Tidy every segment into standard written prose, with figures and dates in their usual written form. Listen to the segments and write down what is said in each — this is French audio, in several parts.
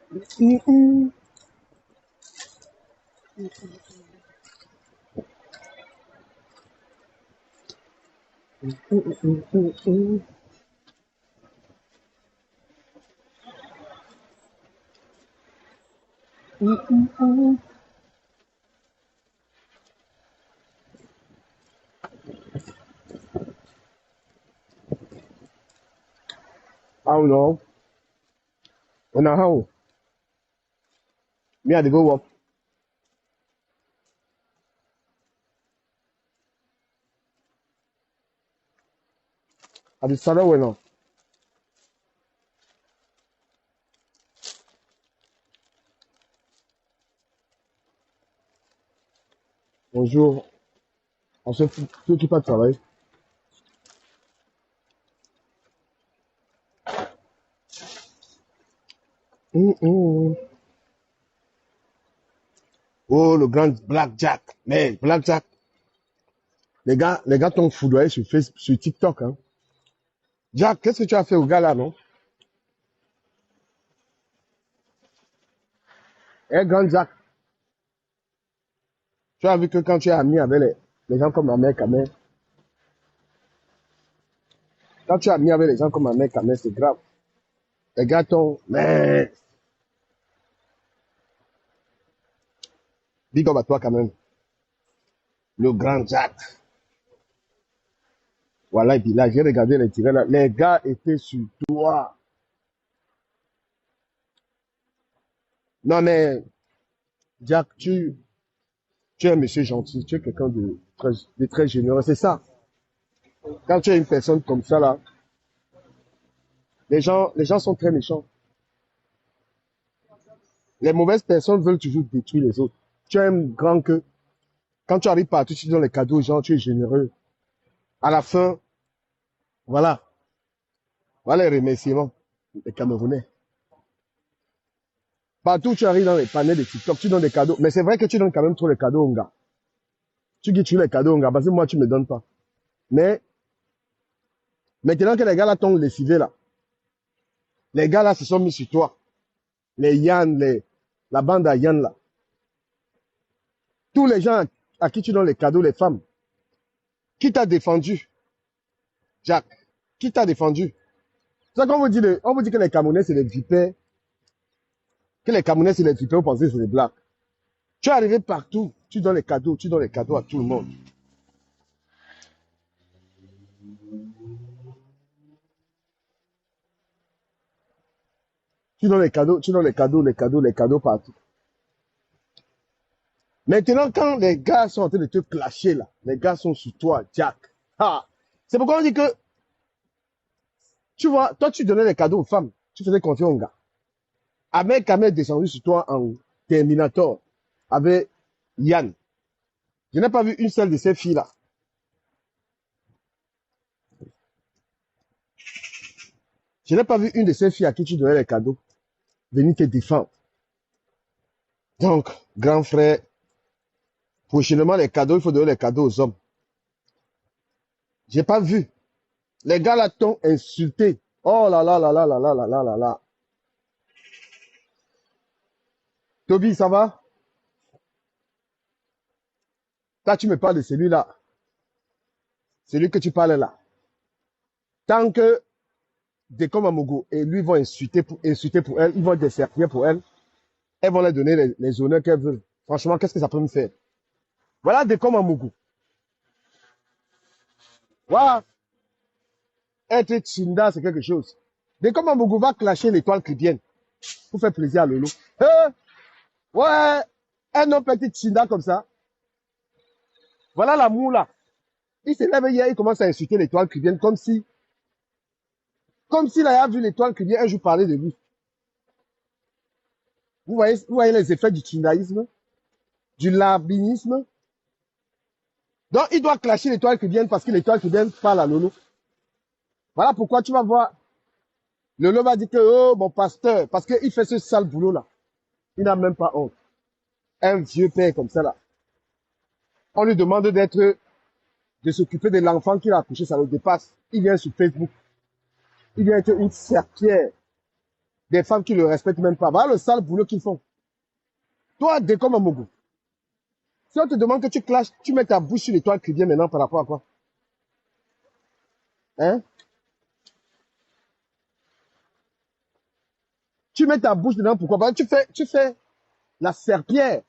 Mm, mm, mm, mm, mm, mm. I don't know. When I home, me had to go up. I just started when bonjour. On se fout, tout qui pas de travail. Mm, mm. Oh, le grand Blackjack. Mais Blackjack, les gars t'ont foudroyé sur Facebook, sur TikTok, hein. Jack, qu'est-ce que tu as fait au gars là, non? Eh, grand Jack, tu as vu que quand tu es ami avec les gens comme ma mère, Kamel, quand tu es ami avec les gens comme ma mère, Kamel, c'est grave. Les gars t'ont, mais, big up à toi quand même. Le grand Jack. Voilà, et puis là, j'ai regardé les tirets là. Les gars étaient sur toi. Non, mais, Jack, tu es un monsieur gentil. Tu es quelqu'un de très généreux. C'est ça. Quand tu es une personne comme ça là, les gens sont très méchants. Les mauvaises personnes veulent toujours détruire les autres. Tu es un grand que, quand tu arrives partout, tu donnes les cadeaux aux gens, tu es généreux. À la fin, voilà. Voilà les remerciements des Camerounais. Partout où tu arrives dans les panels de TikTok, tu donnes des cadeaux. Mais c'est vrai que tu donnes quand même trop les cadeaux aux gars. Tu dis tu les cadeaux aux gars, parce que moi, tu me donnes pas. Mais maintenant que les gars là t'ont lessivé là, les gars là se sont mis sur toi. Les Yann, la bande à Yann là. Tous les gens à qui tu donnes les cadeaux, les femmes. Qui t'a défendu, Jacques? Qui t'a défendu? C'est ça qu'on vous dit, on vous dit que les Camerounais c'est les vipères, que les Camerounais c'est les vipères, vous pensez que c'est des blagues. Tu es arrivé partout, tu donnes les cadeaux à tout le monde. Tu donnes les cadeaux, tu donnes les cadeaux partout. Maintenant, quand les gars sont en train de te clasher là, les gars sont sur toi, Jack. Ah. C'est pourquoi on dit que, tu vois, toi tu donnais les cadeaux aux femmes, tu faisais confiance aux gars. Ahmed Kamel descendu sur toi en Terminator avec Yann. Je n'ai pas vu une seule de ces filles-là. Je n'ai pas vu une de ces filles à qui tu donnais les cadeaux venir te défendre. Donc, grand frère, prochainement les cadeaux, il faut donner les cadeaux aux hommes. J'ai pas vu. Les gars là t'ont insulté. Oh là là là là là là là là là là. Toby, ça va? Toi, tu me parles de celui-là. Celui que tu parles là. Tant que Dekom Amogo et lui vont insulter pour elle, ils vont desservir pour elle, elles vont leur donner les honneurs qu'elles veulent. Franchement, qu'est-ce que ça peut me faire? Voilà Dekom Amogo. Voilà, être Tchinda, c'est quelque chose. Dekom Amogo va clasher l'étoile chrétienne pour faire plaisir à Lolo. Ouais, un homme petit Tchinda comme ça. Voilà l'amour là. Il se lève hier, il commence à insulter l'étoile chrétienne comme s'il avait vu l'étoile chrétienne un jour parler de lui. Vous voyez les effets du Tchindaïsme, du larbinisme. Donc, il doit clasher l'étoile chrétienne parce que l'étoile chrétienne parle à Lolo. Voilà pourquoi tu vas voir. Lolo va dire que, oh, mon pasteur, parce qu'il fait ce sale boulot là. Il n'a même pas honte. Un vieux père comme ça là. On lui demande de s'occuper de l'enfant qu'il a accouché, ça le dépasse. Il vient sur Facebook. Il vient être une serpillère. des femmes qui ne le respectent même pas. Voilà le sale boulot qu'ils font. Toi, dès comme Amogo, si on te demande que tu clashes, tu mets ta bouche sur l'étoile qui vient maintenant par rapport à quoi? Hein? Tu mets ta bouche dedans, pourquoi? Parce que tu fais la serpillère.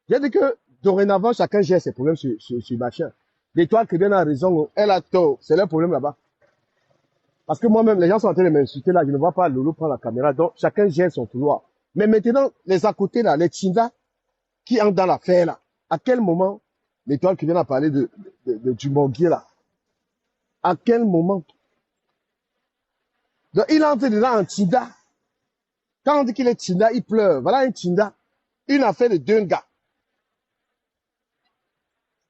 J'ai dit que dorénavant, chacun gère ses problèmes sur machin. L'étoile qui vient a raison, elle a tort. C'est leur problème là-bas. Parce que moi-même, les gens sont en train de m'insulter là, je ne vois pas Lolo prendre la caméra, donc chacun gère son couloir. Mais maintenant, les à côté là, les Tchinda qui entrent dans l'affaire là, à quel moment l'étoile qui vient à parler du Morguier là? À quel moment? Donc, il entre dedans en Tchinda. Quand on dit qu'il est Tchinda, il pleure. Voilà un Tchinda. Une affaire de deux gars.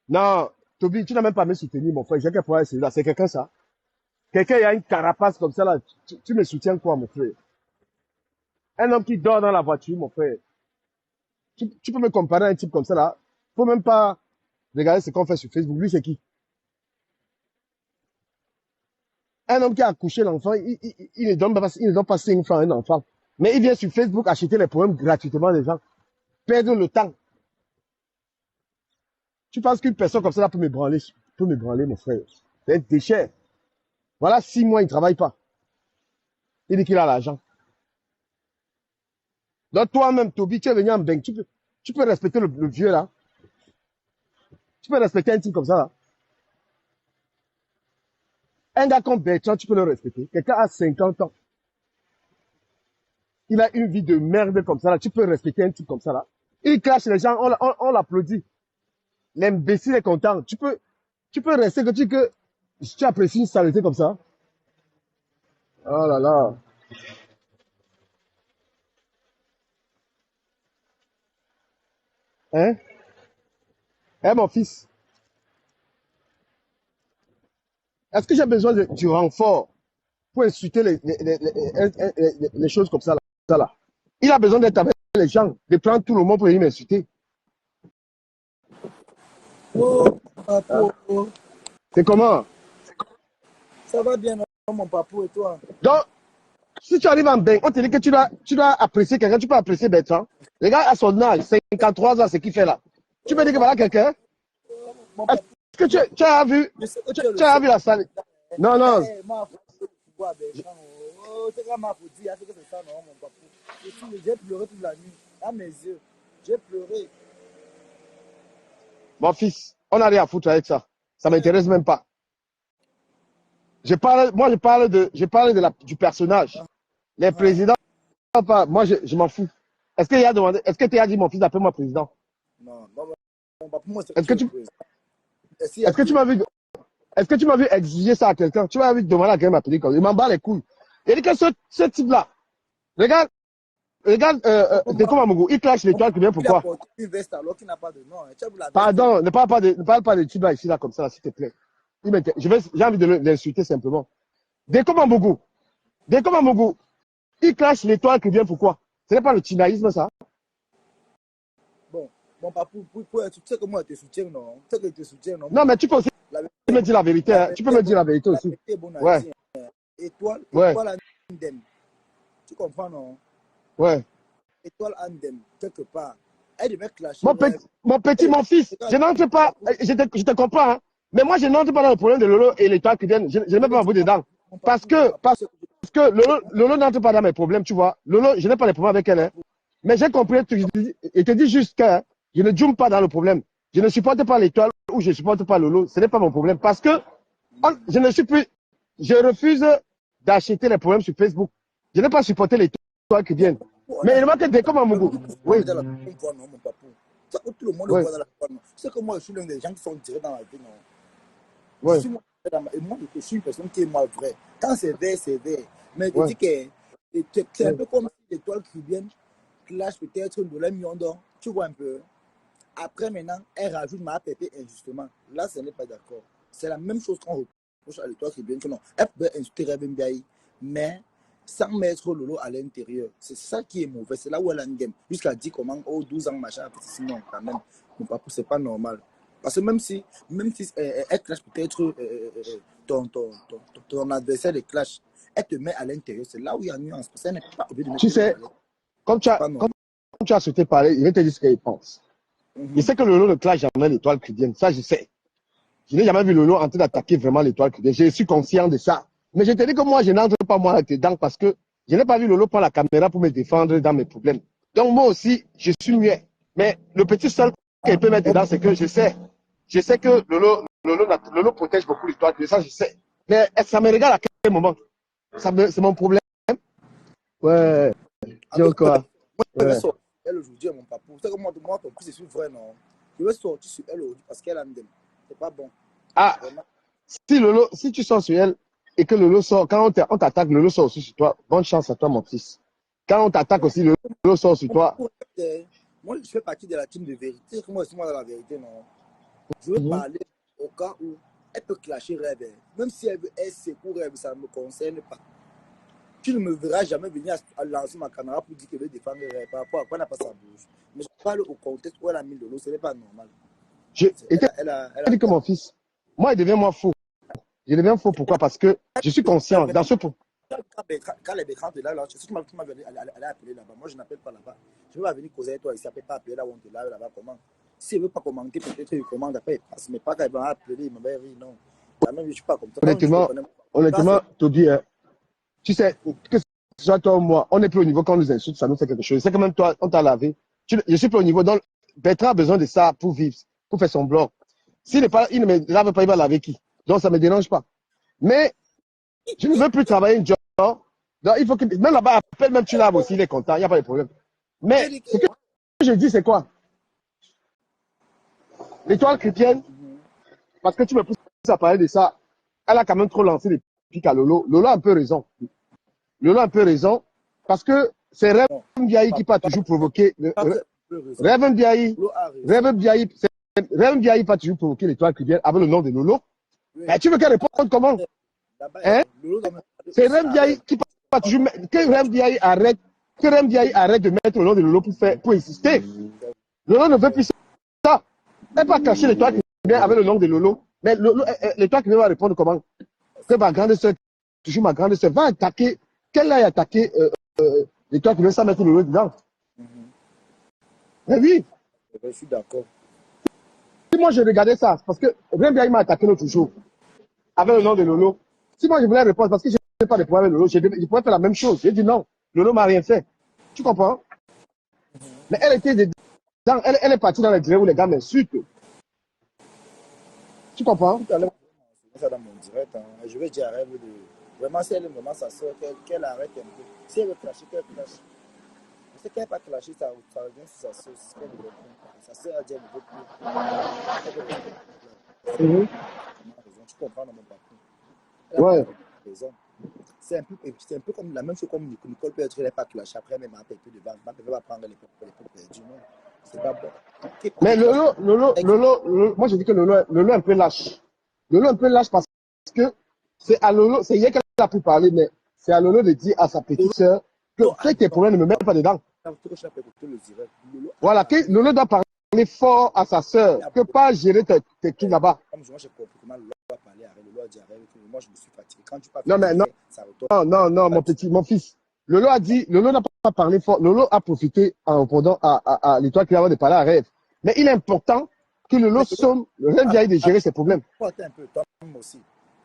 Non, Toby, tu n'as même pas me soutenir, mon frère. J'ai qu'à pouvoir essayer là. C'est quelqu'un ça. Quelqu'un, il a une carapace comme ça là. Tu me soutiens quoi, mon frère? Un homme qui dort dans la voiture, mon frère. Tu peux me comparer à un type comme ça là. Faut même pas regarder ce qu'on fait sur Facebook. Lui, c'est qui? Un homme qui a accouché l'enfant, il ne donne pas 5 francs à un enfant. Mais il vient sur Facebook acheter les problèmes gratuitement des gens. Perdre le temps. Tu penses qu'une personne comme ça là peut me branler, mon frère? C'est un déchet. Voilà 6 mois, il ne travaille pas. Il dit qu'il a l'argent. Donc toi-même, Toby, tu es venu en bain. Tu peux respecter le vieux là. Tu peux respecter un type comme ça là. Un gars comme Bertrand, tu peux le respecter. Quelqu'un a 50 ans. Il a une vie de merde comme ça là. Tu peux respecter un type comme ça là. Il clash les gens, on l'applaudit. L'imbécile est content. Tu peux rester que tu apprécies une saleté comme ça. Oh là là. Hein? Hein, mon fils? Est-ce que j'ai besoin du renfort pour insulter les choses comme ça là, ça là? Il a besoin d'être avec les gens, de prendre tout le monde pour venir m'insulter. Oh, Hein? papou, C'est comment? ça va bien, non, mon papou et toi? Donc, si tu arrives en bain, on te dit que tu dois apprécier quelqu'un, tu peux apprécier Bertrand. Le gars, à son âge, 53 ans, c'est qu'il fait là. Tu peux dire que voilà quelqu'un? Mon Est-ce papou, que tu as vu, je sais que tu, tu es le tu as seul. vu la salle? Non, non. Ma foi, Bertrand, oh, c'est quand m'a dit, c'est que c'est ça, non, mon papou. J'ai pleuré toute la nuit, à mes yeux. J'ai pleuré. Mon fils, on n'a rien à foutre avec ça. Ça m'intéresse même pas. Je parle du personnage. Les Ah, présidents, moi, je m'en fous. Est-ce que tu as dit mon fils appelle-moi président? non, non, mon papou, moi, c'est que Est-ce tu que es le tu, président. Et s'il y a est-ce que tu Dieu, m'as vu, est-ce que tu m'as vu exiger ça à quelqu'un? Tu m'as vu demander à quelqu'un m'appeler comme ça. Il m'en bat les couilles. Il dit que ce type-là, regarde, comment Deko Mamougou, il clash l'étoile qui vient il a pourquoi? porté une veste alors qu'il n'a pas de nom. Tu as vu la veste? Pardon, ne parle pas de type là ici, là, comme ça, s'il te plaît. J'ai envie de l'insulter simplement. Deko Mamougou, Deko Mamougou, il clash l'étoile qui vient pourquoi? Ce n'est pas le tinaïsme, ça. Bon, mon papou, tu sais que moi, je te soutiens, non? Tu sais que je te soutiens, non, mon Non, mais papou? tu peux aussi La vérité me est dire la vérité, la hein. Tu peux vérité est me dire bonne, la vérité la aussi. vérité est bonne à Ouais, dire. Étoile, ouais, étoile Andem. Tu comprends, non? ouais. Étoile Andem, quelque part. Elle devait clasher. Mon petit, mon petit, mon fils, je n'entre pas, je te comprends, hein. Mais moi, je n'entre pas dans le problème de Lolo et l'étoile qui viennent. Je ne mets pas ma bout dedans. Parce que, parce que Lolo n'entre pas dans mes problèmes, tu vois. Lolo, je n'ai pas de problème avec elle, hein. Mais j'ai compris, et te dis juste que hein, je ne joue pas dans le problème. Je ne supporte pas l'étoile ou je ne supporte pas Lolo. Ce n'est pas mon problème. Parce que je ne suis plus, je refuse d'acheter les problèmes sur Facebook. Je n'ai pas supporté l'étoile qui viennent. Mais il manque des comme un Mougou. Oui, Dans la voie, non, mon papou. Ça, tout le monde le oui, voit dans la voie, non. C'est que moi, je suis l'un des gens qui sont tirés dans la vie, non. Je oui, suis moi, et moi, je suis une personne qui est moi vrai. Quand c'est vrai, c'est vrai. Mais je oui, dis que c'est un oui. peu comme si l'étoile qui vient clash peut-être de la million d'or. Tu vois un peu. Après, maintenant, elle rajoute ma pépé injustement. Là, ce n'est pas d'accord. C'est la même chose qu'on reproche à l'étoile qui vient que non. Elle pouvait insulter Rebem Biaï, mais sans mettre Lolo à l'intérieur. C'est ça qui est mauvais. C'est là où elle a une game. Jusqu'à dire comment, oh, 12 ans, machin, sinon, quand même. Mon papa, c'est pas normal. Parce que même si elle clash peut-être ton adversaire de clash, elle te met à l'intérieur. C'est là où il y a une nuance. Parce qu'elle n'est pas obligée de mettre Tu les sais, toilettes. comme tu C'est as, pas comme, normal. comme tu as souhaité parler, il va te dire ce qu'il pense. Il sait que Lolo ne clash jamais l'étoile cubienne. Ça, je sais. Je n'ai jamais vu Lolo en train d'attaquer vraiment l'étoile cubienne. Je suis conscient de ça. Mais je te dis que moi, je n'entre pas moi là-dedans parce que je n'ai pas vu Lolo prendre la caméra pour me défendre dans mes problèmes. Donc moi aussi, je suis muet. Mais le petit seul qu'elle peut mettre dedans, c'est que je sais que Lolo protège beaucoup l'étoile cubienne. Ça, je sais. Mais ça me regarde à quel moment? C'est mon problème. Ouais, dis Alors, encore. moi, je vais Ouais. sortir elle aujourd'hui à mon papa. Vous savez que moi, ton plus, je suis vrai, non? Je vais sortir sur elle aujourd'hui parce qu'elle a un dème. C'est pas bon. Ah, Vraiment. si tu sors sur elle et que Lolo sort, quand on t'attaque, Lolo sort aussi sur toi. Bonne chance à toi, mon fils. Quand on t'attaque aussi, Lolo sort sur toi. Moi, je fais partie de la team de vérité. Moi, je suis moi dans la vérité, non? Je veux parler au cas où elle peut clasher rêve. Même si elle veut être secours rêve, ça ne me concerne pas. Tu ne me verras jamais venir à lancer ma caméra pour dire qu'elle veut défendre rêve par rapport à quoi elle n'a pas sa bouche. Mais je parle au contexte où elle a mis de l'eau, ce n'est pas normal. Je Elle dit que mon fils, moi, il devient moi faux. Je deviens faux. Pourquoi? Parce que je suis conscient. Dans ce point. Quand les Bécrans étaient là, si tu m'as appelé là-bas, moi je n'appelle pas là-bas. Je ne vais pas venir causer avec toi ici, elle ne peut pas appeler là où on te lave là-bas. Comment? Si elle ne veut pas commenter, peut-être il commande, après il passe. Mais pas quand elle va appeler, il m'a dit non. Quand même, je ne suis pas comme ça. Honnêtement, Toby, tu sais, que ce soit toi ou moi, on n'est plus au niveau quand on nous insulte, ça nous fait quelque chose. C'est que même toi, on t'a lavé. Je suis plus au niveau. Donc, Bertrand a besoin de ça pour vivre, pour faire son blog. Il ne me lave pas, il va laver qui? Donc, ça ne me dérange pas. Mais, je ne veux plus travailler une job. Donc, il faut que, même là-bas, appelle, même tu laves aussi, il est content, il n'y a pas de problème. Mais, ce que je dis, c'est quoi? L'étoile chrétienne, parce que tu me pousses à parler de ça, elle a quand même trop lancé les pics à Lolo. Lolo a un peu raison. Lolo a un peu raison, parce que c'est Rêve Ndiaye qui peut toujours provoquer. Rêve Ndiaye peut toujours provoquer l'étoile chrétienne avec le nom de Lolo. Mais tu veux qu'elle réponde comment? Hein? C'est Rêve Ndiaye qui peut toujours mettre. Que Rêve Ndiaye arrête de mettre le nom de Lolo pour insister. Lolo ne veut plus ça. Elle va cacher l'étoile chrétienne avec le nom de Lolo. Mais l'étoile chrétienne va répondre comment? Que ma grande soeur, toujours ma grande soeur, va attaquer. Qu'elle aille attaquer l'étoile chrétienne sans mettre Lolo dedans. Mais oui. Je suis d'accord. Si moi je regardais ça, parce que Rêve Ndiaye m'a attaqué l'autre jour avec le nom de Lolo. Si moi je voulais répondre, parce que je n'ai pas de problème avec Lolo, je pourrais faire la même chose. J'ai dit non, Lolo m'a rien fait. Tu comprends? Mais elle était dedans, elle est partie dans les directs où les gars m'insultent. Tu comprends? Tout à l'heure, ça dans mon direct. Hein. Je vais dire à Rêve de. Vraiment, si elle aime vraiment sa soeur, qu'elle arrête un peu. Si elle veut clasher, qu'elle clash. Je sais qu'elle n'a pas clashé, ça revient sur sa soeur. C'est ce qu'elle veut. Sa soeur a dit elle ne veut plus. Tu comprends dans mon parcours. Elle a raison. C'est un peu comme la même chose comme Nicole peut être, elle n'est pas clashée. Après, mais ma pépé devant. Ma pépé va prendre les pots perdus. Non, c'est pas bon. Mais Lolo, moi je dis que Lolo est un peu lâche. Lolo est un peu lâche parce que c'est à Lolo, c'est hier qu'elle a pu parler, mais c'est à Lolo de dire à sa petite soeur que fais tes problèmes, ne me mets pas dedans. Voilà, que Lolo doit parler fort à sa soeur, que pas gérer tes trucs là-bas. Non, mais non, mon fils. Lolo a dit, Lolo n'a pas parlé fort. Lolo a profité en répondant à l'étoile qu'il avait de parler à Rêve. Mais il est important que Lolo somme, le Rêve vient de gérer ses problèmes. Un peu, toi aussi.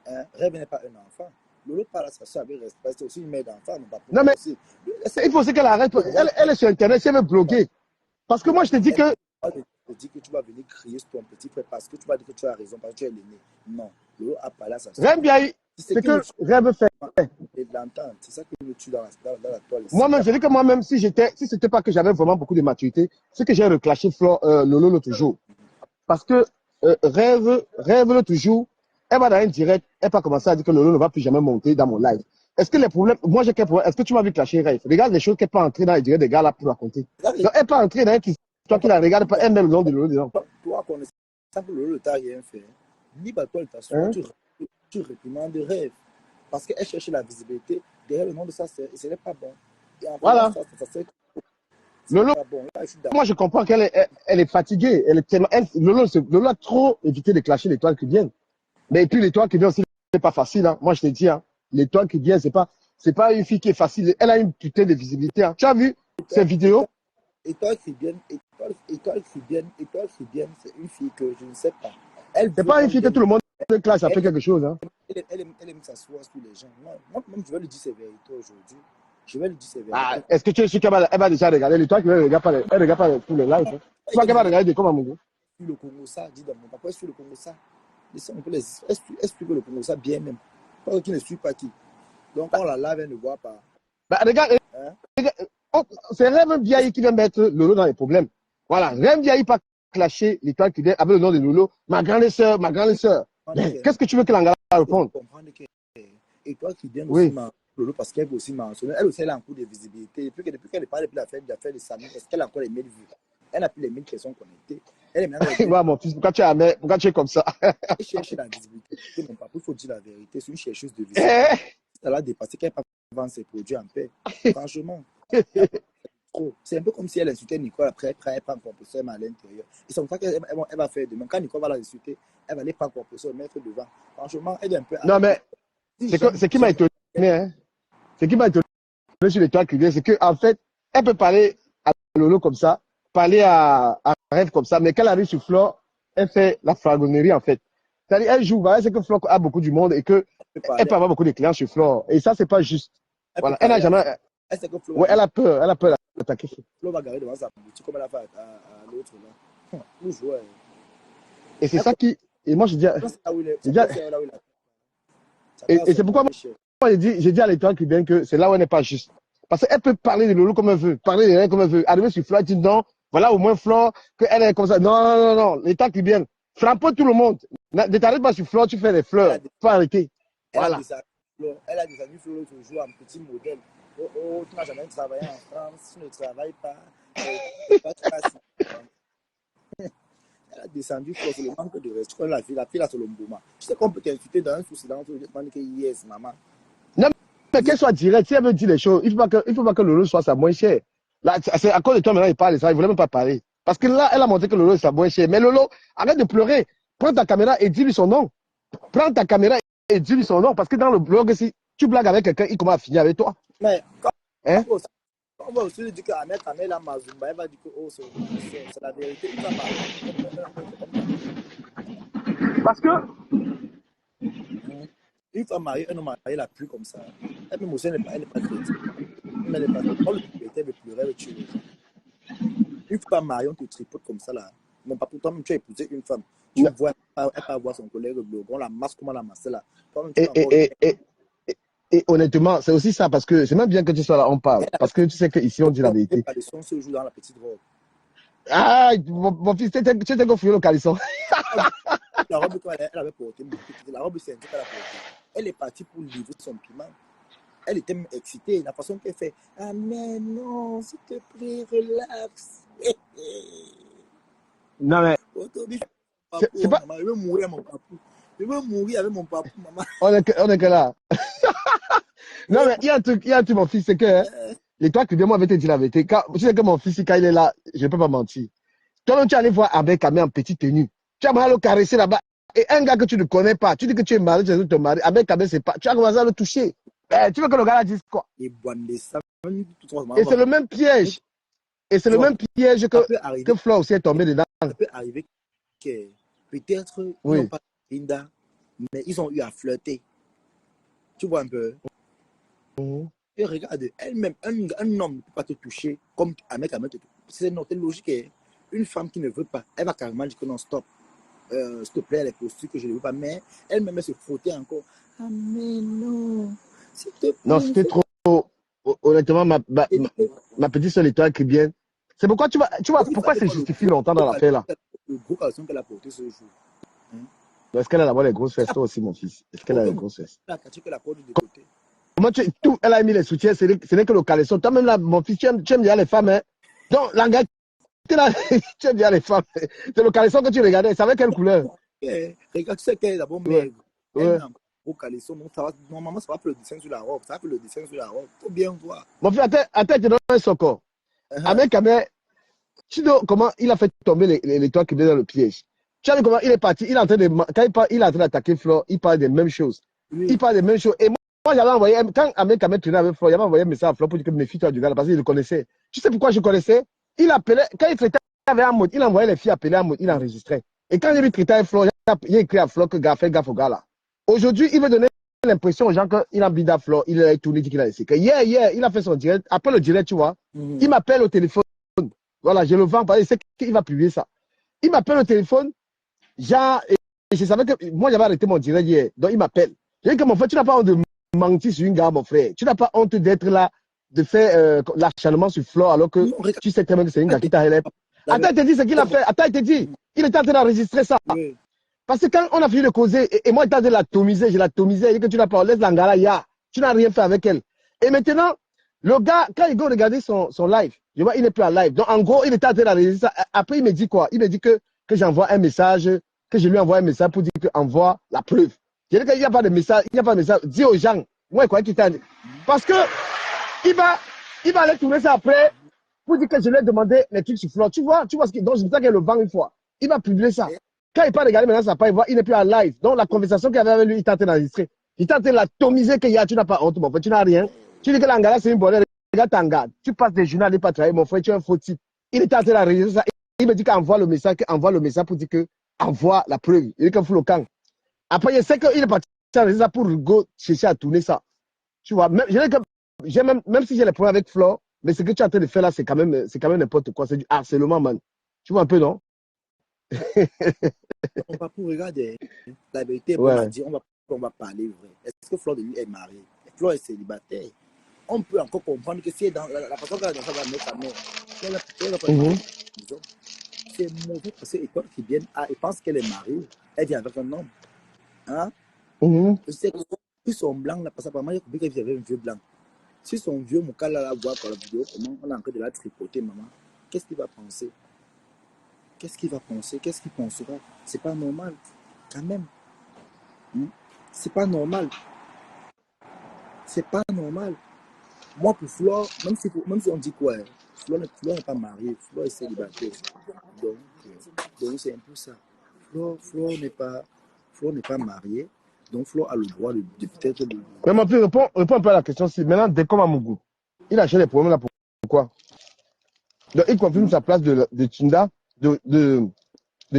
Hein? Rêve n'est pas un enfant. Lolo parle à sa soeur avec respect, c'est aussi une mère d'enfant. Non, mais il faut aussi qu'elle arrête. Elle est sur Internet, si elle veut bloguer. Parce que moi, je te dis que. Je te dis que tu vas venir crier sur ton petit frère parce que tu vas dire que tu as raison, parce que tu es l'aîné. Non, Lolo a parlé à sa soeur. Rêve vient, c'est que Rêve fait. Et l'entendre, c'est ça qui me tue dans la toile. Moi-même, je dis que moi-même, si c'était pas que j'avais vraiment beaucoup de maturité, c'est que j'ai reclashé Lolo l'autre jour. Parce que Rêve l'autre jour, elle va dans un direct, elle va commencer à dire que Lolo ne va plus jamais monter dans mon live. Est-ce que les problèmes, moi j'ai quel problème, est-ce que tu m'as vu clasher Rêve? Regarde les choses qu'elle peut entrer dans les directs des gars là pour raconter. Donc elle peut entrer dans un qui, toi qui la regarde pas, elle met le nom de Lolo dedans. Toi, connaissant que Lolo ne t'a rien fait, ni pas toi, tu réprimandes de Rêve. Parce qu'elle cherche la visibilité derrière le nom de sa sœur et ce n'est pas bon. Voilà. Lolo, moi je comprends qu'elle est fatiguée. Lolo a trop évité de clasher l'étoile qui vient. Mais puis l'étoile qui vient aussi, c'est pas facile. Hein. Moi je te dis, hein, l'étoile qui vient, c'est pas. c'est pas une fille qui est facile. Elle a une putain de visibilité. Hein. Tu as vu ces vidéos? Étoile Caribbean, Étoile Caribbean, c'est une fille que je ne sais pas. C'est pas une fille que tout le monde classe après quelque chose. Hein. Elle aime s'asseoir sur les gens. Moi, même, je vais lui dire ses vérités aujourd'hui. Je vais lui dire ses Ah, vérités. est-ce que tu es sûr qu'elle va déjà regarder les toi qui ne regarde pas elle regarde pas tous les lives? Hein. Tu vois qu'elle va regarder des comme à Mongo. Sur le Congo, ça, dit dans mon papa, sur le Congo, ça. Laissez un peu les. Explique le Congo, ça bien même. Pas qui ne suit pas qui. Donc, on la lave, elle ne voit pas. Bah, regarde, Hein? c'est Rêve Biaï qui vient mettre Lolo dans les problèmes. Voilà, Rêve Biaï pas clasher l'étoile qui vient avec le nom de Lolo. Ma grande sœur, ma grande sœur. Mais qu'est-ce que tu veux que l'Angala réponde? Et toi qui viens Oui. aussi, Lolo, parce qu'elle veut aussi mentionner. Elle aussi, elle a un coup de visibilité. Depuis qu'elle parle de la fête de Samy, est-ce qu'elle a encore les 1000 vues? Elle a plus les 1000 personnes connectées. Elle est maintenant. Ouais, mon fils, pourquoi tu es comme ça? Elle cherche la visibilité. Mon papa, il faut dire la vérité. C'est une chercheuse de visibilité. Elle a dépassé qu'elle n'a pas vendre ses produits en paix. Franchement. C'est un peu comme si elle insultait Nicole après elle prend composition à l'intérieur. Ils sont pas qu'elle va faire demain. Quand Nicole va la insulter, elle va aller prendre composition et mettre devant. Franchement, elle est un peu. Non, mais c'est qui m'a étonné, hein? C'est qui m'a étonné sur les toits criés, c'est qu'en fait, elle peut parler à Lolo comme ça, parler à Rêve comme ça, mais quand elle arrive sur Flore, elle fait la fragonnerie en fait. C'est-à-dire, elle joue, elle sait que Flore a beaucoup du monde et qu'elle peut avoir beaucoup de clients sur Flore. Et ça, c'est pas juste. Voilà, elle n'a jamais. Ouais, elle a peur d'attaquer. Flo va garer devant sa boutique comme elle a fait à l'autre là. Le joueur. Et c'est ça qui. Et moi, je dis. Et c'est pourquoi moi, j'ai dit à l'étoile qui vient que c'est là où elle n'est pas juste. Parce qu'elle peut parler de Lolo comme elle veut, parler de rien comme elle veut. Arriver sur Flore, elle dit non, voilà au moins Flore, qu'elle est comme ça. Non. L'état qui vient. Frappe tout le monde. Ne t'arrête pas sur Flore, tu fais des fleurs. Faut arrêter. Voilà. Elle a des amis Flore l'autre jour en petit modèle. Oh, tu n'as jamais travaillé en France, tu ne travailles pas. Elle a descendu sur le manque de respect. La fille là sur le mouvement. Tu sais qu'on peut t'insulter dans un sous-silence, tu te demandes que yes, maman. Non, mais qu'elle soit directe, si elle veut dire les choses, il ne faut pas que Lolo soit sa moins chère. Là, c'est à cause de toi maintenant, il parle de ça, il ne voulait même pas parler. Parce que là, elle a montré que Lolo est sa moins chère. Mais Lolo, arrête de pleurer. Prends ta caméra et dis-lui son nom. Prends ta caméra et dis-lui son nom. Parce que dans le blog, si tu blagues avec quelqu'un, il commence à finir avec toi. Mais on va aussi dire qu'Ahmed a Mazumba, elle va dire que oh, c'est la vérité. Parce que. Une femme mariée, un homme marié, elle n'a plus comme ça. Elle même aussi, elle n'est pas chrétienne. Elle n'est pas chrétienne. Elle veut pleurer, elle veut tuer les gens. Une femme mariée, on te tripote comme ça là. Mon papa, toi-même, tu as épousé une femme. Tu vois, elle peut voir son collègue blog. On la masse comment la masse là. Et honnêtement, c'est aussi ça, parce que c'est même bien que tu sois là, on parle. Parce que tu sais qu'ici, on dit la vérité. Le caleçon se joue dans la petite robe. Ah, mon fils, tu étais confié le caleçon. La robe qu'elle avait portée, la robe c'est qu'elle a portée. Elle est partie pour livrer son piment. Elle était même excitée. La façon qu'elle fait. Ah, mais non, s'il te plaît, relax. Non, mais. C'est pas. Je veux mourir avec mon papou. Je veux mourir avec mon papou, maman. On est que là. Non, mais il y a un truc, mon fils, c'est que les toi qui viens, moi, avec te dire la vérité. Tu sais que mon fils, quand il est là, je ne peux pas mentir. Toi-même, tu es allé voir avec Amé en petite tenue. Tu as mal le caresser là-bas. Et un gars que tu ne connais pas, tu dis que tu es marié, tu es ton mari. Avec Amé, c'est pas. Tu as commencé à le toucher. Tu veux que le gars là dise quoi? Et c'est le même piège. Et c'est le même piège que Flo aussi est tombé dedans. Ça peut arriver que peut-être ils n'ont pas Linda, mais ils ont eu à flirter. Tu vois un peu. Et regarde, elle-même, un homme ne peut pas te toucher comme un mec te toucher. C'est notre logique. Une femme qui ne veut pas, elle va carrément dire que non, stop. S'il te plaît, les postures que je ne veux pas. Mais elle-même, elle se frottait encore. Ah, mais non. S'il te plaît. Non, c'était trop. Honnêtement, ma petite soeur étoile qui vient. C'est pourquoi tu vois pourquoi c'est justifié longtemps dans l'affaire là. Le gros caleçon qu'elle a porté ce jour. Est-ce qu'elle a d'abord les grosses fesses, toi aussi, mon fils? Est-ce qu'elle a les grosses fesses? Comment elle a mis les soutiens, ce n'est que le caleçon. Toi-même là, mon fils, tu aimes bien les femmes, hein? Donc, l'engagement, tu aimes bien les femmes. C'est le caleçon que tu regardais, c'est avec quelle couleur? Regarde, tu sais qu'elle est d'abord maigre. Au caleçon, normalement, ça va faire le dessin sur la robe. Ça va faire le dessin sur la robe. Faut bien voir. Mon fils, attends, je donne un socor. Avec Amé, tu sais comment il a fait tomber les toits qui étaient dans le piège. Tu sais comment il est parti, il est en train de, quand il est en train d'attaquer Flore, il parle des mêmes choses. Il parle des mêmes choses. Et moi, moi, j'avais envoyé, quand Ahmed Ahmed traînait avec Flo, il avait envoyé un message à Flo pour dire que méfie-toi du gars, parce qu'il le connaissait. Tu sais pourquoi je connaissais? Il appelait, quand il traitait avec Ahmed, il envoyait les filles appeler Ahmed, il enregistrait. Et quand il lui traitait avec Flo, il a écrit à Flo que gars, fais gaffe au gars là. Aujourd'hui, il veut donner l'impression aux gens qu'il a bidé à Flo, il a tourné, dit qu'il a laissé. Que il a fait son direct. Après le direct, tu vois, il m'appelle au téléphone. Voilà, je le vends parce qu'il sait qu'il va publier ça. Il m'appelle au téléphone, genre, et je savais que moi, j'avais arrêté mon direct hier. Donc, il m'appelle. Je dis que mon frère, tu n'as pas honte de mentir sur une gars, mon frère. Tu n'as pas honte d'être là, de faire l'acharnement sur Flo, alors que Non, regarde, tu sais très bien que c'est une gars qui t'a relève. Attends, il te dit ce qu'il a fait. Attends, il te dit. Il était en train d'enregistrer ça. oui. Parce que quand on a fini de causer, et moi, j'étais en train de l'atomiser, je l'atomisais, et que tu n'as pas, laisse l'angara, ya. Tu n'as rien fait avec elle. Et maintenant, le gars, quand il go regarder son live, je vois, il n'est plus en live. Donc, en gros, il était en train d'enregistrer ça. Après, il me dit quoi? Il me dit que j'envoie un message, que je lui envoie un message pour dire qu'il envoie la preuve. Je dis qu'il n'y a pas de message, il n'y a pas de message. Dis aux gens, ouais, quoi, qu'il t'a dit. Parce que, il va aller tourner ça après, pour dire que je lui ai demandé les trucs sur Flo. Tu vois ce qui, donc, je me qu'il le vend une fois. Il va publier ça. Quand il part regarder maintenant sa page, il n'est plus en live. Donc, la conversation qu'il avait avec lui, il t'a enregistré. Il t'a l'atomiser que tu n'as pas honte, mon frère, tu n'as rien. Tu dis que l'angala, c'est une bonne. Regarde Tanga. Tu passes des journées à ne pas travailler, mon frère, tu es un faux type. Il était en train d'enregistrer ça. Il me dit qu'envoie le message, pour dire que envoie la preuve. Il dit qu'il fout le camp. Après, il sait qu'il est parti enregistrer ça pour go chercher à tourner ça. Tu vois, même, même si j'ai les problèmes avec Flo, mais ce que tu es en train de faire là, c'est quand même n'importe quoi. C'est du harcèlement, man. Tu vois un peu, non? On va pour regarder. La vérité, bon, on a Ouais. dit, on va parler vrai. Est-ce que Flo de lui est marié? Flo est célibataire. On peut encore comprendre que si dans la façon qu'elle a dans ça va mettre sa mère, elle va pas marier. C'est mauvais parce que les écoles qui viennent, ils pensent qu'elle est mariée. Elle vient avec un homme. Hein? Je sais que si son blanc, là, parce que apparemment, il y a compris qu'elle vit avec un vieux blanc. Si son vieux Moukala là voit pour la vidéo, comment on a encore de la tripoter, maman, qu'est-ce qu'il va penser? Qu'est-ce qu'il va penser? Qu'est-ce qu'il pensera? C'est pas normal, quand même. C'est pas normal. C'est pas normal. Moi, pour Flore, même si on dit quoi, Flore n'est pas mariée, Flore est célibataire. Donc c'est un peu ça. Flore n'est pas mariée, donc Flore a le droit de peut-être de. Mais mon fils, réponds un peu à la question. Si maintenant, dès comme Amougou, il a acheté les problèmes là, pourquoi? Donc, il confirme sa place de Tinda, de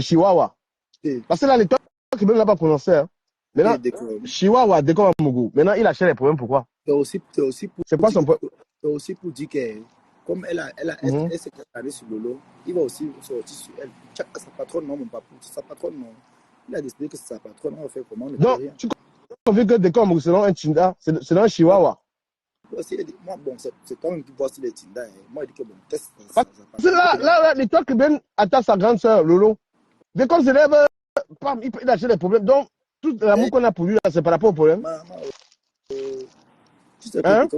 Chihuahua. Et, Parce que là, les temps qui ne l'a pas prononcé. Hein. Maintenant, et Chihuahua, dès comme Amougou. Maintenant, il achète les problèmes, pourquoi? c'est aussi C'est quoi son problème? pour dire que, comme elle s'est allée sur le lot, il va aussi sortir sur elle. Sa patronne, non, mon papa, sa patronne, non. Il a décidé que c'est sa patronne, on va faire comment, on ne peut Donc, rien. tu confirmes que dès comme Amougou, c'est non un Tinda, c'est non un Chihuahua. Moi, bon, c'est quand même qui voit sur les Tinder. Moi, il dit que bon, teste Parce que là, les temps qui viennent attaquent sa grande sœur, Lolo. Dès qu'on se lève, il achète les problèmes. Donc, tout l'amour qu'on a pour lui, c'est par rapport au problème. Tu sais Hein?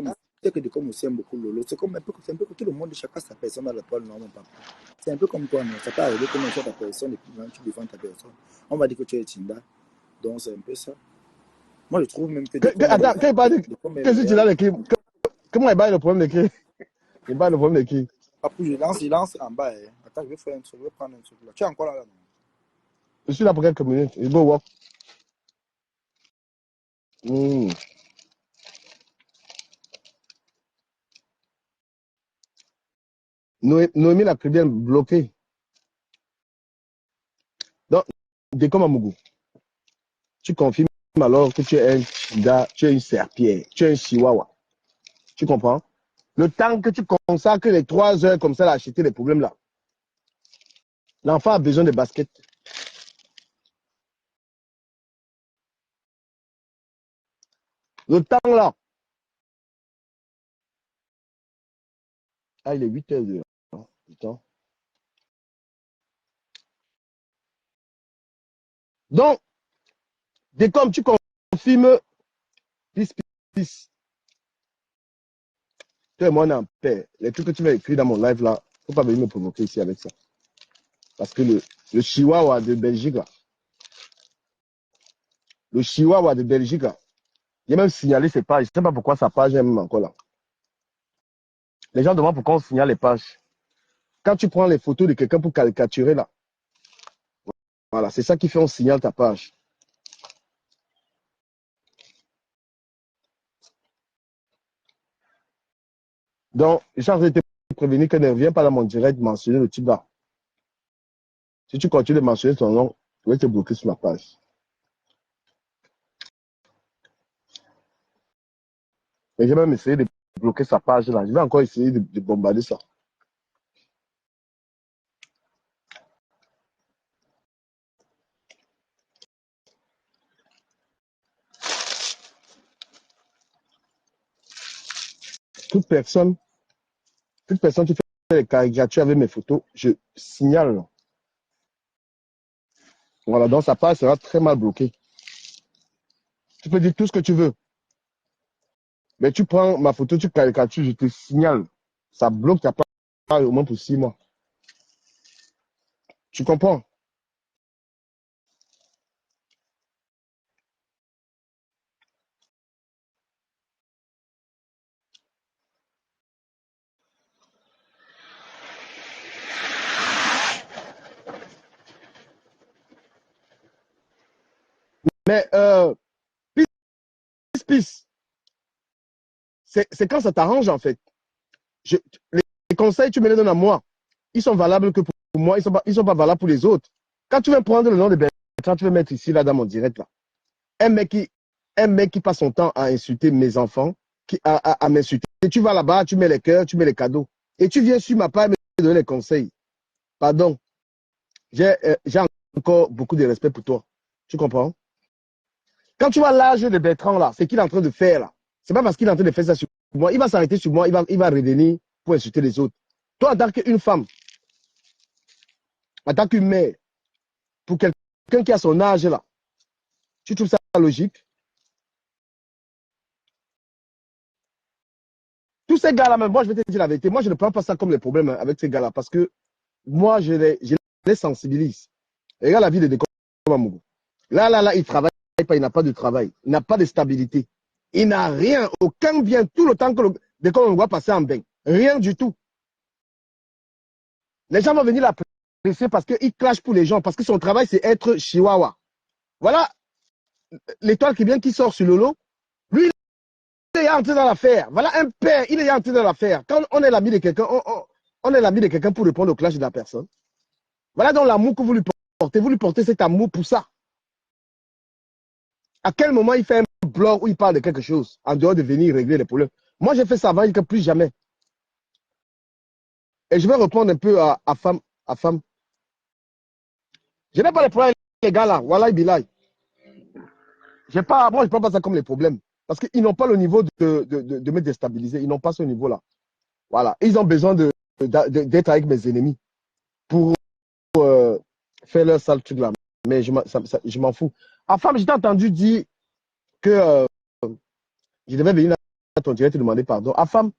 que de comme aussi aime beaucoup Lolo, c'est comme un peu que tout le monde, chacun sa personne dans le poil, non, mon papa. C'est un peu comme toi, non? Ça peut arriver comme tu as ta personne et puis tu défends ta personne. On va dire que tu es Tinda. Donc, c'est un peu ça. Moi, je trouve même que Attends, quand il parle de. Qu'est-ce que tu as écrit? Comment il bat le problème de qui? Il bat le problème de qui? Après, il lance en bas. Attends, je vais faire un truc, je vais prendre un truc là. Tu es encore là, non? Je suis là pour quelques minutes. Il va voir. Noémie l'a très bien bloqué. Donc, dès comme Amougou, tu confirmes alors que tu es un gars, tu es une serpillère, tu es un chihuahua. Tu comprends? Le temps que tu consacres les 3 heures comme ça à acheter les problèmes là, l'enfant a besoin de basket. Le temps là, il est 8 h. Putain. Donc, dès comme tu confirmes, peace. Toi et moi, on est en paix. Les trucs que tu vas écrire dans mon live là, faut pas venir me provoquer ici avec ça. Parce que le Chihuahua de Belgique là, le Chihuahua de Belgique là, il a même signalé ses pages. Je ne sais pas pourquoi sa page est même encore là. Les gens demandent pourquoi on signale les pages. Quand tu prends les photos de quelqu'un pour caricaturer là, voilà, c'est ça qui fait on signale ta page. Donc, je suis en train de te prévenir que ne reviens pas dans mon direct mentionner le type là. Si tu continues de mentionner son nom, je vais te bloquer sur ma page. Et j'ai même essayé de bloquer sa page là. Je vais encore essayer de bombarder ça. Toute personne, toute personne qui fait des caricatures avec mes photos, je signale. Voilà, donc sa page sera très mal bloquée. Tu peux dire tout ce que tu veux. Mais tu prends ma photo, tu caricatures, je te signale. Ça bloque ta page au moins pour 6 mois. Tu comprends? Mais, peace, c'est quand ça t'arrange, en fait. Je, les conseils, tu me les donnes à moi. Ils sont valables que pour moi, ils sont pas valables pour les autres. Quand tu veux prendre le nom de Bertrand, tu veux mettre ici, là, dans mon direct, là. Un mec qui, un mec qui passe son temps à insulter mes enfants, à m'insulter. Tu vas là-bas, tu mets les cœurs, tu mets les cadeaux. Et tu viens sur ma page me donner les conseils. Pardon. J'ai encore beaucoup de respect pour toi. Tu comprends? Quand tu vois l'âge de Bertrand, là, c'est qu'il est en train de faire, là. C'est pas parce qu'il est en train de faire ça sur moi. Il va s'arrêter sur moi, il va revenir pour insulter les autres. Toi, en tant qu'une femme, en tant qu'une mère, pour quelqu'un qui a son âge, là, tu trouves ça logique? Tous ces gars-là, même, moi, je vais te dire la vérité. Moi, je ne prends pas ça comme les problèmes avec ces gars-là parce que moi, je les sensibilise. Et regarde la vie de Décom Amougou. Là, il travaille pas, il n'a pas de travail, il n'a pas de stabilité. Il n'a rien, aucun bien, tout le temps que Décom Amougou va passer en bain. Rien du tout. Les gens vont venir l'apprécier parce qu'il clash pour les gens, parce que son travail, c'est être chihuahua. Voilà l'étoile qui vient, qui sort sur le lot. Lui, il est entré dans l'affaire. Voilà un père, il est entré dans l'affaire. Quand on est l'ami de quelqu'un, on est l'ami de quelqu'un pour répondre au clash de la personne. Voilà donc l'amour que vous lui portez cet amour pour ça. À quel moment il fait un blog où il parle de quelque chose, en dehors de venir régler les problèmes? Moi, j'ai fait ça avant, que plus jamais. Et je vais répondre un peu à femme. À femme. Je n'ai pas de problème avec les gars là. Voilà, bilay. Moi, je ne prends pas ça comme les problèmes. Parce qu'ils n'ont pas le niveau de me déstabiliser. Ils n'ont pas ce niveau-là. Voilà. Ils ont besoin d'être avec mes ennemis pour faire leur sale truc là. Mais je m'en fous. À femme, j'ai entendu dire que je devais venir à ton direct te demander pardon. À femme,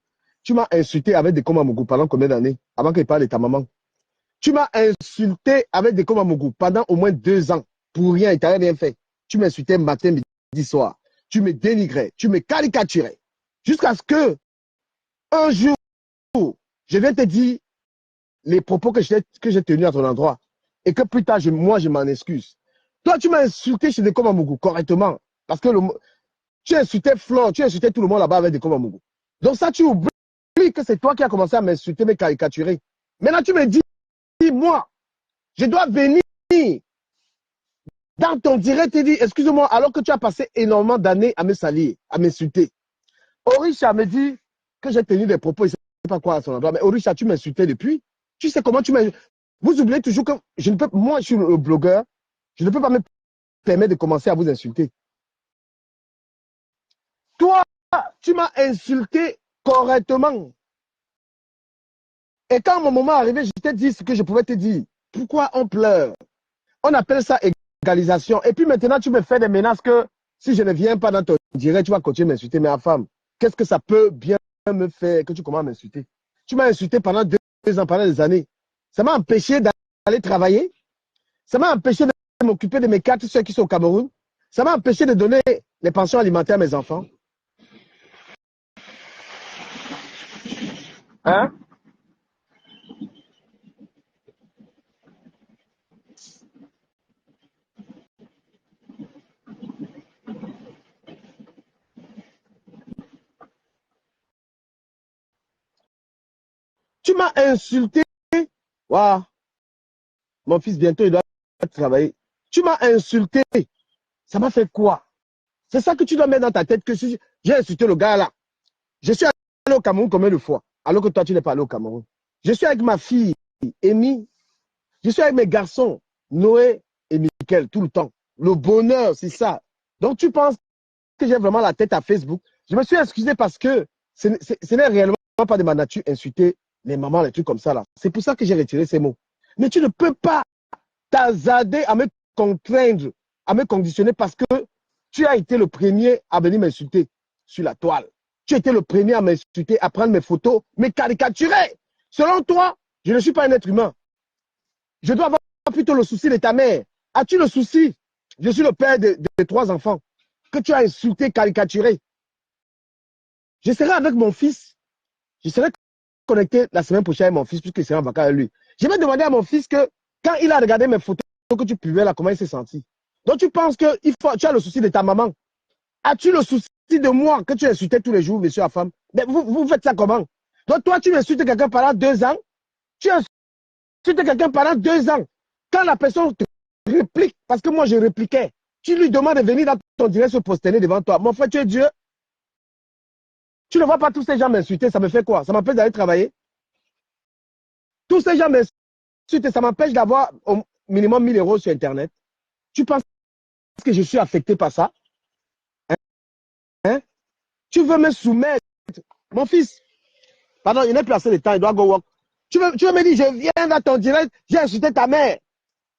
tu m'as insulté avec des Komamougou pendant combien d'années? Avant qu'il parle de ta maman. Tu m'as insulté avec des Komamougou pendant au moins 2 ans. Pour rien, il t'avait rien fait. Tu m'insultais matin, midi, soir. Tu me dénigrais, tu me caricaturais. Jusqu'à ce que, un jour, je viens te dire les propos que j'ai tenus à ton endroit. Et que plus tard, moi, je m'en excuse. Toi, tu m'as insulté chez des Komamougou correctement. Parce que tu insultais Flore, tu insultais tout le monde là-bas avec des Komamougou. Donc ça, tu oublies que c'est toi qui as commencé à m'insulter, me caricaturer. Maintenant, tu me dis, moi, je dois venir dans ton direct et dire, excuse-moi, alors que tu as passé énormément d'années à me salir, à m'insulter. Orisha me dit que j'ai tenu des propos, je ne sais pas quoi à son endroit, mais Orisha, tu m'insultais depuis. Tu sais comment tu m'insultes. Vous oubliez toujours que moi, je suis le blogueur, je ne peux pas me permettre de commencer à vous insulter. Toi, tu m'as insulté correctement. Et quand mon moment est arrivé, je t'ai dit ce que je pouvais te dire. Pourquoi on pleure? On appelle ça égalisation. Et puis maintenant, tu me fais des menaces que si je ne viens pas dans ton direct, tu vas continuer à m'insulter. Mais à femme, qu'est-ce que ça peut bien me faire que tu commences à m'insulter? Tu m'as insulté pendant 2 ans, pendant des années. Ça m'a empêché d'aller travailler. Ça m'a empêché de m'occuper de mes 4 soeurs qui sont au Cameroun. Ça m'a empêché de donner les pensions alimentaires à mes enfants. Hein? Tu m'as insulté. Waouh. Mon fils, bientôt, il doit travailler. Tu m'as insulté. Ça m'a fait quoi? C'est ça que tu dois mettre dans ta tête que si j'ai insulté le gars là. Je suis allé au Cameroun combien de fois? Alors que toi, tu n'es pas allé au Cameroun. Je suis avec ma fille, Amy. Je suis avec mes garçons, Noé et Mickaël, tout le temps. Le bonheur, c'est ça. Donc, tu penses que j'ai vraiment la tête à Facebook? Je me suis excusé parce que ce n'est réellement pas de ma nature insulter les mamans, les trucs comme ça là. C'est pour ça que j'ai retiré ces mots. Mais tu ne peux pas t'hasarder à me contraindre, à me conditionner parce que tu as été le premier à venir m'insulter sur la toile. Tu as été le premier à m'insulter, à prendre mes photos, me caricaturer. Selon toi, je ne suis pas un être humain. Je dois avoir plutôt le souci de ta mère. As-tu le souci? Je suis le père de 3 enfants que tu as insulté, caricaturé. Je serai avec mon fils. Je serai connecté la semaine prochaine avec mon fils puisqu'il sera en vacances avec lui. Je vais demander à mon fils que quand il a regardé mes photos que tu publiais là, comment il s'est senti. Donc tu penses que tu as le souci de ta maman. As-tu le souci de moi que tu insultais tous les jours, monsieur la femme? Mais vous faites ça comment? Donc toi, tu insultes quelqu'un pendant 2 ans. Tu insultes quelqu'un pendant 2 ans. Quand la personne te réplique, parce que moi je répliquais, tu lui demandes de venir dans ton direct se prosterner devant toi. Mon frère, tu es Dieu. Tu ne vois pas tous ces gens m'insulter, ça me fait quoi? Ça m'empêche d'aller travailler. Tous ces gens m'insultent, ça m'empêche d'avoir au minimum 1000 euros sur Internet. Tu penses que je suis affecté par ça? Hein? Tu veux me soumettre? Mon fils, pardon, il n'est plus assez de temps, il doit go work. Tu veux me dire, je viens dans ton direct, j'ai insulté ta mère.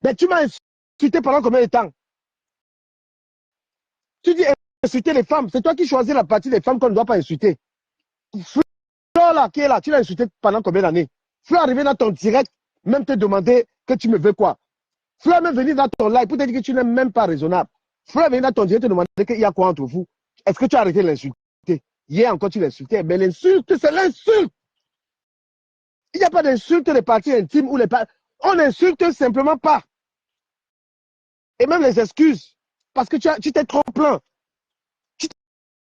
Mais tu m'as insulté pendant combien de temps? Tu dis insulter les femmes. C'est toi qui choisis la partie des femmes qu'on ne doit pas insulter. Fleur là, qui est là, tu l'as insulté pendant combien d'années? Fleur arriver dans ton direct, même te demander que tu me veux quoi? Fleur même venir dans ton live pour te dire que tu n'es même pas raisonnable. Fleur venir dans ton direct te demander qu'il y a quoi entre vous. Est-ce que tu as arrêté de l'insulter? Hier encore tu l'insultais. Mais l'insulte, c'est l'insulte. Il n'y a pas d'insulte des parties intimes ou les parties. On n'insulte simplement pas. Et même les excuses. Parce que tu t'es trop plein. Tu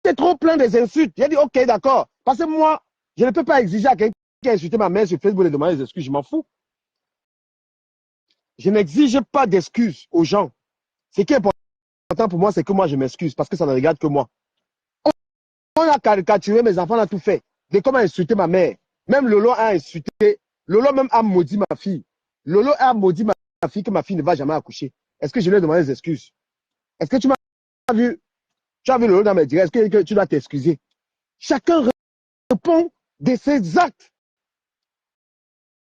t'es trop plein des insultes. J'ai dit, ok, d'accord. Parce que moi, je ne peux pas exiger à quelqu'un qui a insulté ma mère sur Facebook de demander des excuses. Je m'en fous. Je n'exige pas d'excuses aux gens. Ce qui est important pour moi, c'est que moi, je m'excuse parce que ça ne regarde que moi. On a caricaturé mes enfants, on a tout fait. Dès comment insulter ma mère. Même Lolo a insulté. Lolo même a maudit ma fille. Lolo a maudit ma fille que ma fille ne va jamais accoucher. Est-ce que je lui ai demandé des excuses? Est-ce que tu m'as vu? Tu as vu Lolo dans mes directs? Est-ce que tu dois t'excuser? Chacun répond de ses actes.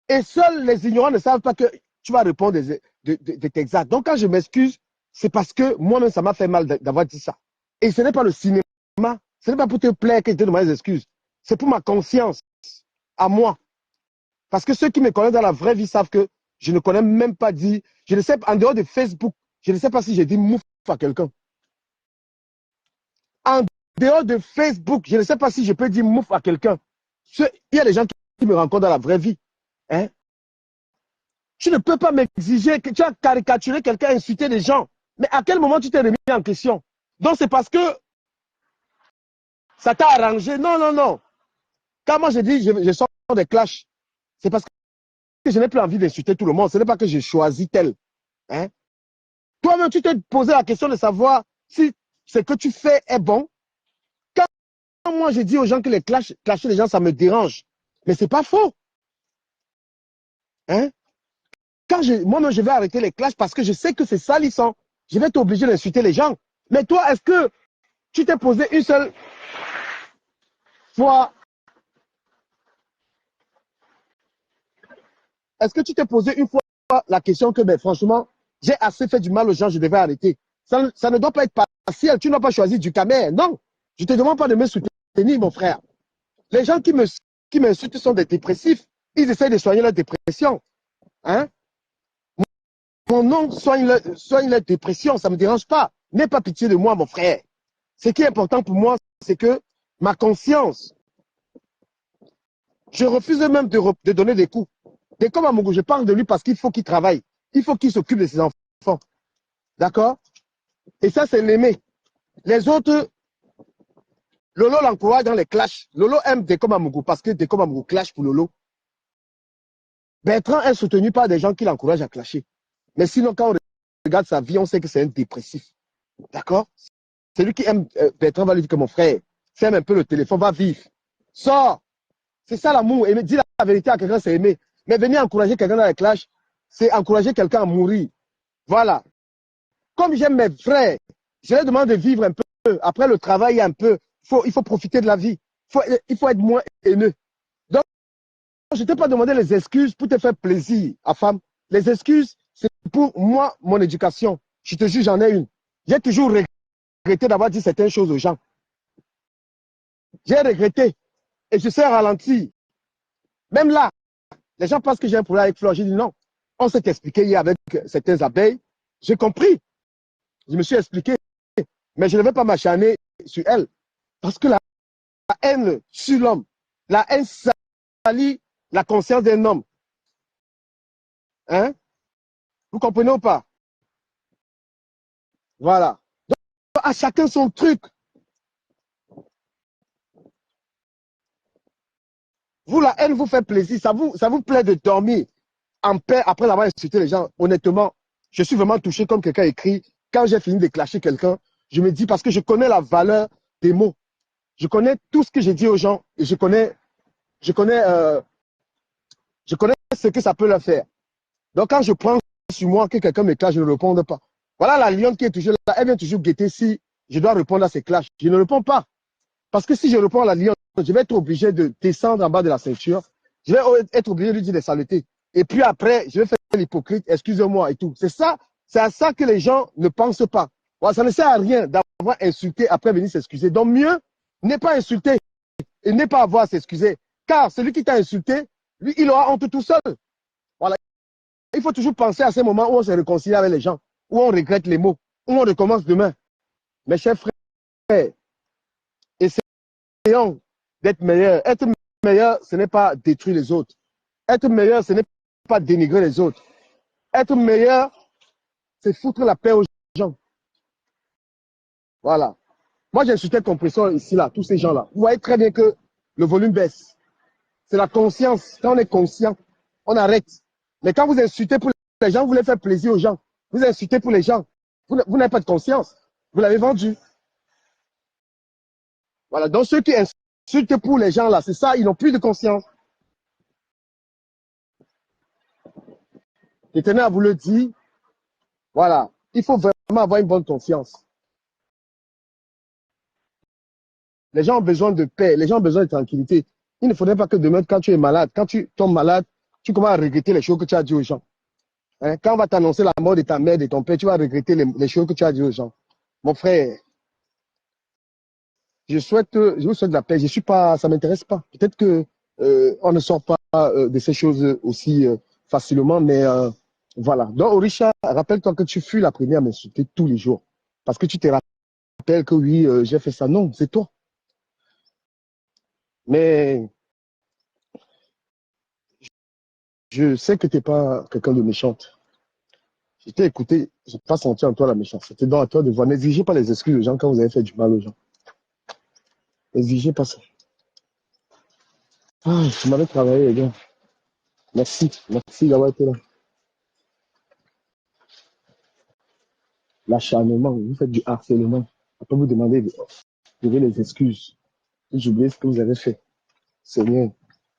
Et seuls les ignorants ne savent pas que tu vas répondre de tes actes. Donc quand je m'excuse, c'est parce que moi-même, ça m'a fait mal d'avoir dit ça. Et ce n'est pas le cinéma. Ce n'est pas pour te plaire que je te demande des excuses. C'est pour ma conscience, à moi. Parce que ceux qui me connaissent dans la vraie vie savent que je ne connais même pas dit, je ne sais pas, en dehors de Facebook, je ne sais pas si j'ai dit mouf à quelqu'un. En dehors de Facebook, je ne sais pas si je peux dire mouf à quelqu'un. Il y a des gens qui me rencontrent dans la vraie vie. Hein? Tu ne peux pas m'exiger que tu as caricaturé quelqu'un, insulté des gens. Mais à quel moment tu t'es remis en question? Donc c'est parce que ça t'a arrangé. Non, non, non. Quand moi je dis je sors des clashs, c'est parce que je n'ai plus envie d'insulter tout le monde. Ce n'est pas que j'ai choisi tel. Hein? Toi-même, tu t'es posé la question de savoir si ce que tu fais est bon. Quand moi je dis aux gens que les clasher les gens, ça me dérange. Mais ce n'est pas faux. Hein? Quand moi-même, je vais arrêter les clashs parce que je sais que c'est salissant. Je vais t'obliger d'insulter les gens. Mais toi, est-ce que tu t'es posé une seule fois? Est-ce que tu t'es posé une fois la question que, ben, franchement, j'ai assez fait du mal aux gens, je devais arrêter? Ça ne doit pas être partiel. Tu n'as pas choisi du camère. Non. Je ne te demande pas de me soutenir, mon frère. Les gens qui m'insultent sont des dépressifs. Ils essaient de soigner leur dépression. Hein? Mon nom soigne leur dépression. Ça ne me dérange pas. N'aie pas pitié de moi, mon frère. Ce qui est important pour moi, c'est que ma conscience, je refuse même de donner des coups. Dès comme Amogo, je parle de lui parce qu'il faut qu'il travaille. Il faut qu'il s'occupe de ses enfants. D'accord? Et ça, c'est l'aimer. Les autres, Lolo l'encourage dans les clashs. Lolo aime Dekom Amogo parce que Dekom Amogo clash pour Lolo. Bertrand est soutenu par des gens qui l'encouragent à clasher. Mais sinon, quand on regarde sa vie, on sait que c'est un dépressif. D'accord? Celui qui aime Bertrand va lui dire que mon frère, ferme un peu le téléphone, va vivre. Sors. C'est ça l'amour. Et dire la vérité à quelqu'un, c'est aimer. Mais venir encourager quelqu'un dans les clashs, c'est encourager quelqu'un à mourir. Voilà. Comme j'aime mes frères, je leur demande de vivre un peu. Après le travail, un peu. Il faut profiter de la vie. Il faut être moins haineux. Donc, je ne t'ai pas demandé les excuses pour te faire plaisir à femme. Les excuses, c'est pour moi, mon éducation. Je te jure, j'en ai une. J'ai toujours regretté d'avoir dit certaines choses aux gens. J'ai regretté. Et je sais ralentir. Même là, les gens pensent que j'ai un problème avec Flore. J'ai dit non. On s'est expliqué hier avec certaines abeilles. J'ai compris. Je me suis expliqué. Mais je ne vais pas m'acharner sur elle. Parce que la haine sur l'homme, la haine salit la conscience d'un homme. Hein? Vous comprenez ou pas? Voilà. Donc, à chacun son truc. Vous, la haine vous fait plaisir. Ça vous plaît de dormir en paix après avoir insulté les gens. Honnêtement, je suis vraiment touché comme quelqu'un écrit. Quand j'ai fini de clasher quelqu'un, je me dis parce que je connais la valeur des mots. Je connais tout ce que j'ai dit aux gens et je connais ce que ça peut leur faire. Donc quand je prends sur moi que quelqu'un me clash, je ne réponds pas. Voilà la lionne qui est toujours là. Elle vient toujours guetter si je dois répondre à ses clashs. Je ne réponds pas. Parce que si je réponds à la lionne, je vais être obligé de descendre en bas de la ceinture. Je vais être obligé de lui dire des saletés. Et puis après, je vais faire l'hypocrite, excusez-moi et tout. C'est à ça que les gens ne pensent pas. Voilà, ça ne sert à rien d'avoir insulté après venir s'excuser. Donc mieux, n'est pas insulté et n'est pas avoir à s'excuser. Car celui qui t'a insulté, lui, il aura honte tout seul. Voilà. Il faut toujours penser à ces moments où on se réconcilie avec les gens, où on regrette les mots, où on recommence demain. Mes chers frères, essayons d'être meilleurs. Être meilleur, ce n'est pas détruire les autres. Être meilleur, ce n'est pas dénigrer les autres. Être meilleur, c'est foutre la paix aux gens. Voilà. Moi, j'ai insulté le compresseur ici, là, tous ces gens-là. Vous voyez très bien que le volume baisse. C'est la conscience. Quand on est conscient, on arrête. Mais quand vous insultez pour les gens, vous voulez faire plaisir aux gens. Vous insultez pour les gens. Vous n'avez pas de conscience. Vous l'avez vendu. Voilà. Donc, ceux qui insultent pour les gens, là, c'est ça, ils n'ont plus de conscience. Je tenais à vous le dire. Voilà. Il faut vraiment avoir une bonne conscience. Les gens ont besoin de paix. Les gens ont besoin de tranquillité. Il ne faudrait pas que demain, quand tu es malade, quand tu tombes malade, tu commences à regretter les choses que tu as dit aux gens. Hein? Quand on va t'annoncer la mort de ta mère, de ton père, tu vas regretter les choses que tu as dit aux gens. Mon frère, je vous souhaite la paix. Je suis pas, ça m'intéresse pas. Peut-être que on ne sort pas de ces choses aussi facilement, mais voilà. Donc, Orisha, rappelle-toi que tu fus la première à m'insulter tous les jours. Parce que tu te rappelles que oui, j'ai fait ça. Non, c'est toi. Mais je sais que tu n'es pas quelqu'un de méchante. Je t'ai écouté, je n'ai pas senti en toi la méchanceté. C'était donc à toi de voir. N'exigez pas les excuses aux gens quand vous avez fait du mal aux gens. N'exigez pas ça. Ah, je m'avais travaillé, les gars. Merci. Merci d'avoir été là. L'acharnement, vous faites du harcèlement. Après, vous demandez de trouver les excuses. Vous oubliez ce que vous avez fait. C'est rien.